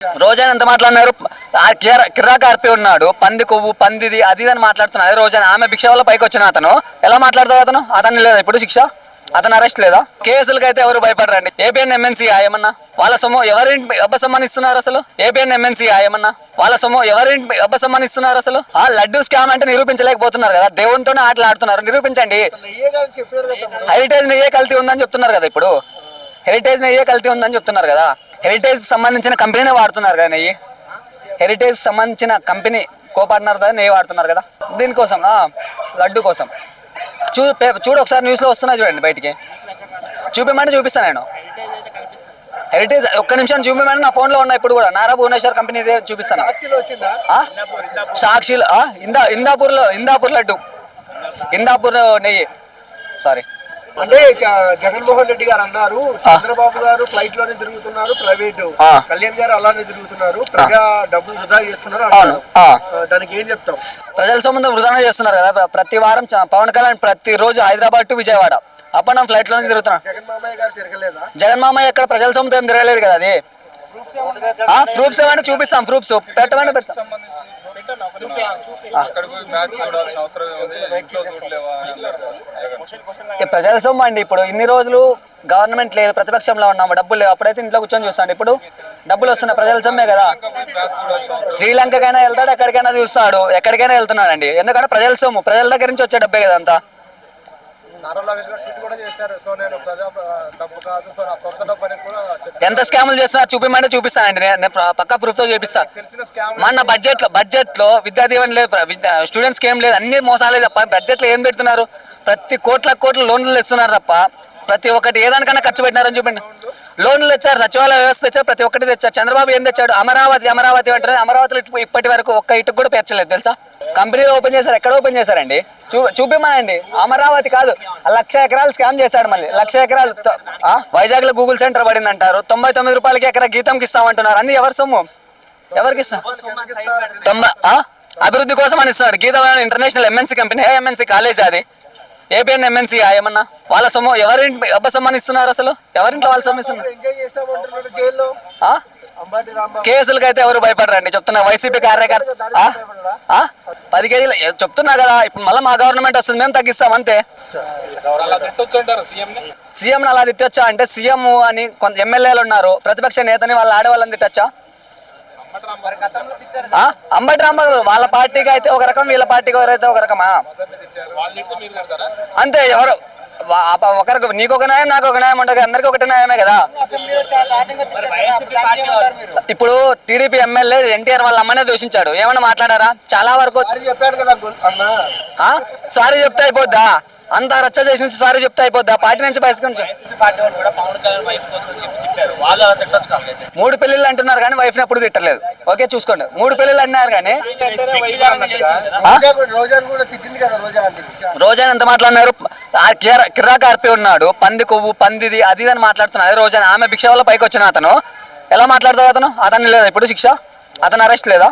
రోజైనా ఎంత మాట్లాడినారు? కిర్రాక్ ఆర్పి ఉన్నాడు, పంది కొవ్వు పందిది అది అని మాట్లాడుతున్నారు రోజైనా. ఆమె భిక్ష వల్ల పైకి వచ్చిన అతను ఎలా మాట్లాడతావు? అతను లేదా ఇప్పుడు శిక్ష? అతను అరెస్ట్ లేదా? కేసులకి అయితే ఎవరు భయపడరండి. ఏపీఎన్ ఎంఎన్సీ ఏమన్నా వాళ్ళ సొమ్ము ఎవరింటి అబ్బసమ్మని ఇస్తున్నారు అసలు? ఏపీఎన్ ఎంఎన్సీ ఏమన్నా వాళ్ళ సొమ్ము ఎవరింటి అబ్బసమ్మని ఇస్తున్నారు అసలు? ఆ లడ్డు స్కామ్ అంటే నిరూపించలేకపోతున్నారు కదా, దేవునితోనే ఆటలు ఆడుతున్నారు. నిరూపించండి. హెరిటేజ్ నెయ్యే కల్తీ ఉందని చెప్తున్నారు కదా ఇప్పుడు. హెరిటేజ్ నెయ్యే కల్తీ ఉందని చెప్తున్నారు కదా. హెరిటేజ్ సంబంధించిన కంపెనీనే వాడుతున్నారు కదా నెయ్యి. హెరిటేజ్ సంబంధించిన కంపెనీ కోపార్ట్నర్ నెయ్యి వాడుతున్నారు కదా దీనికోసం, లడ్డు కోసం. చూడు ఒకసారి న్యూస్లో వస్తున్నా చూడండి, బయటికి చూపిమంటే చూపిస్తాను నేను. హెరిటేజ్ ఒక్క నిమిషం చూపిమంటే నా ఫోన్లో ఉన్నాయి ఇప్పుడు కూడా. నారా భువనేశ్వర్ కంపెనీ చూపిస్తాను. సాక్షిలో ఇందాపూర్ లడ్డు, ఇందాపూర్ నెయ్యి. సారీ అంటే జగన్మోహన్ రెడ్డి గారు అన్నారు, చంద్రబాబు గారు ఫ్లైట్ లోనే తిరుగుతున్నారు, ప్రైవేట్ కళ్యాణ్ గారు అలానే తిరుగుతున్నారు, ప్రజా డబ్బులు వృధా చేస్తున్నారు అన్నారు. దానికి ఏం చెప్తాం? ప్రజల సంబంధం వృధానే చేస్తున్నారు కదా. ప్రతి వారం పవన్ కళ్యాణ్ ప్రతి రోజు Hyderabad to Vijayawada up and down flight లోనే తిరుగుతున్నారు. జగన్మామయ్య గారు తిరగలేదా? జగన్మామయ్య ఎక్కడ ప్రజల సొమ్ముతో ఏం తిరగలేదు కదా. అది ప్రూఫ్స్ ఏమైనా చూపిస్తాం, ప్రూఫ్స్ పెట్టమని పెడతాం. ప్రజల సొమ్ము అండి. ఇప్పుడు ఇన్ని రోజులు గవర్నమెంట్ లేదు, ప్రతిపక్షంలో ఉన్నాము, డబ్బులు లేవు. అప్పుడైతే ఇంట్లో కూర్చొని చూస్తాడు. ఇప్పుడు డబ్బులు వస్తున్నాయి, ప్రజల సొమ్మే కదా. శ్రీలంకకైనా వెళ్తాడు, ఎక్కడికైనా చూస్తాడు, ఎక్కడికైనా వెళ్తున్నాడండి. ఎందుకంటే ప్రజల సొమ్ము, ప్రజల దగ్గర నుంచి వచ్చే డబ్బే కదా అంతా. ఎంత స్కాములు చేస్తున్నా చూపిమంటే చూపిస్తానండి. నేను పక్కా ప్రూఫ్ తో చూపిస్తాను. మన బడ్జెట్ లో విద్యా దీవెన లేదు, స్టూడెంట్స్కి ఏం లేదు, అన్ని మోసాలే తప్ప. బడ్జెట్ లో ఏం పెడుతున్నారు? ప్రతి కోట్ల లోన్లు ఇస్తున్నారు తప్ప ప్రతి ఒక్కటి ఏదానికన్నా ఖర్చు పెట్టినారని చూపండి. లోన్లు తెచ్చారు, సచివాలయ వ్యవస్థ తెచ్చారు, ప్రతి ఒక్కటి తెచ్చారు. చంద్రబాబు ఏం తెచ్చాడు? అమరావతి అంటే అమరావతిలో ఇప్పటి వరకు ఒక్క ఇటుకు కూడా పేర్చలేదు తెలుసా. కంపెనీలు ఓపెన్ చేశారు, ఎక్కడ ఓపెన్ చేశారండి? చూపిమానండి. అమరావతి కాదు, 1,00,000 ఎకరాలు స్కామ్ చేశాడు. మళ్ళీ 1,00,000 ఎకరాలు వైజాగ్ లో గూగుల్ సెంటర్ పడింది అంటారు. 99 రూపాయలకి ఎకరా గీతంకి ఇస్తామంటున్నారు. అన్ని ఎవరి సొమ్ము? ఎవరికి ఇస్తాం? అభివృద్ధి కోసం అని ఇస్తున్నాడు. గీతం international MNC company, MNC college అది. ఏపీఎన్ ఎంఎన్సీ ఏమన్నా వాళ్ళ సొమ్ము ఎవరింటి అబ్బసమ్మని ఇస్తున్నారు అసలు? ఎవరింట్లో వాళ్ళ సొమ్ము ఇస్తున్నారు? కేసులకి అయితే ఎవరు భయపడరండి చెప్తున్నా. వైసీపీ కార్యకర్త 10 కేజీలు చెప్తున్నా కదా. ఇప్పుడు మళ్ళీ మా గవర్నమెంట్ వస్తుంది, మేము తగ్గిస్తాం అంతే. సీఎం అలా తిట్టొచ్చా అంటే? సీఎం అని కొంత ఎమ్మెల్యేలు ఉన్నారు, ప్రతిపక్ష నేతని వాళ్ళ ఆడవాళ్ళని తిట్టొచ్చా? అంబటి రాంబాబు వాళ్ళ పార్టీకి అయితే ఒక రకం, వీళ్ళ పార్టీకి ఎవరైతే ఒక రకమా అంతే. ఎవరు ఒకరికి నీకు ఒక న్యాయం, నాకు ఒక న్యాయం ఉంటుంది, అందరికి ఒకటి న్యాయమే కదా. ఇప్పుడు టీడీపీ ఎమ్మెల్యే ఎన్టీఆర్ వాళ్ళ అమ్మనే దూషించాడు, ఏమన్నా మాట్లాడారా? చాలా వరకు సారీ చెప్తే అయిపోద్దా? అంత రచ్చ చేసి నుంచి సారీ చెప్తే అయిపోద్దా? పార్టీ నుంచి బయటకు 3 పెళ్లిళ్ళు అంటున్నారు కానీ వైఫ్ ఎప్పుడు తిట్టలేదు. ఓకే చూసుకోండి, 3 పెళ్లిళ్ళు అన్నారు కానీ. రోజైనా ఎంత మాట్లాడినారు? కిర్రాక్ ఆర్పి ఉన్నాడు, పంది కొవ్వు పందిది అది అని మాట్లాడుతున్నారు రోజైనా. ఆమె భిక్ష వల్ల పైకి వచ్చిన అతను ఎలా మాట్లాడతావు? అతను లేదా ఇప్పుడు శిక్ష? అతను అరెస్ట్ లేదా?